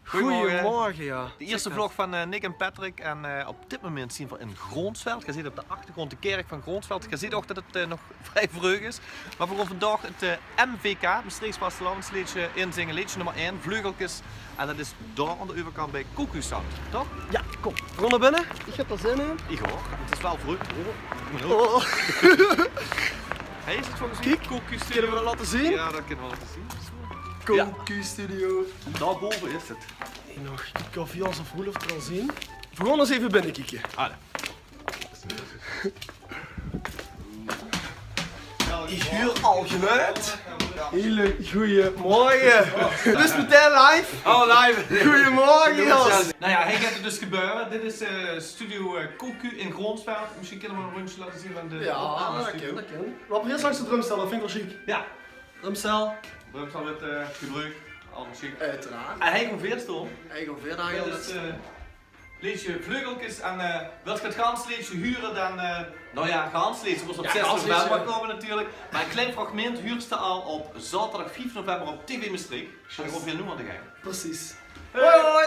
Goedemorgen, ja. De eerste vlog van Nick en Patrick en op dit moment zien we in Groonsveld. Je ziet op de achtergrond de kerk van Groonsveld. Je ziet ook dat het nog vrij vroeg is. Maar we gaan vandaag het MVK, Maastrichts Vastelandsliedje, inzingen. Liedje nummer 1, Vleugeltjes. En dat is daar aan de overkant bij Koekoestand, toch? Ja, kom. We gaan naar binnen. Ik heb er zin in. Ik hoor, het is wel vroeg. Oh. Hey, is het volgens Kijk, Koekoestudio? kunnen we dat laten zien? Ja, dat kunnen we laten zien. Koekoestudio. Daarboven is het. Hier nog koffie als of Roelof kan zien. We gaan eens even binnenkijken. Allee. Ik huur al geluid. Hele goeiemorgen. Dus meteen live. Oh, live! Goedemorgen, Jos. Nou ja, hij gaat het dus gebeuren. Dit is studio Koku in Groonsveld. Misschien kunnen we een rondje laten zien van de Ja, dat kan, dat kan. Laten we eerst langs de drumstel, dat vind ik wel chic. Ja, Drumstel. drumstel met gebruik. Allemaal chic. Uiteraard. En hij komt weer staan. Eigen Dit veerdagen. is liedje Vleugeltjes en wil je het gansliedje huren dan, nou ja, gansliedje was op Ja, 6 gansliedje. november komen natuurlijk. Maar een klein fragment huurt al op zaterdag 5 november op TV Maastricht. En ik hoop je nu aan de gang. Precies. Hoi hoi!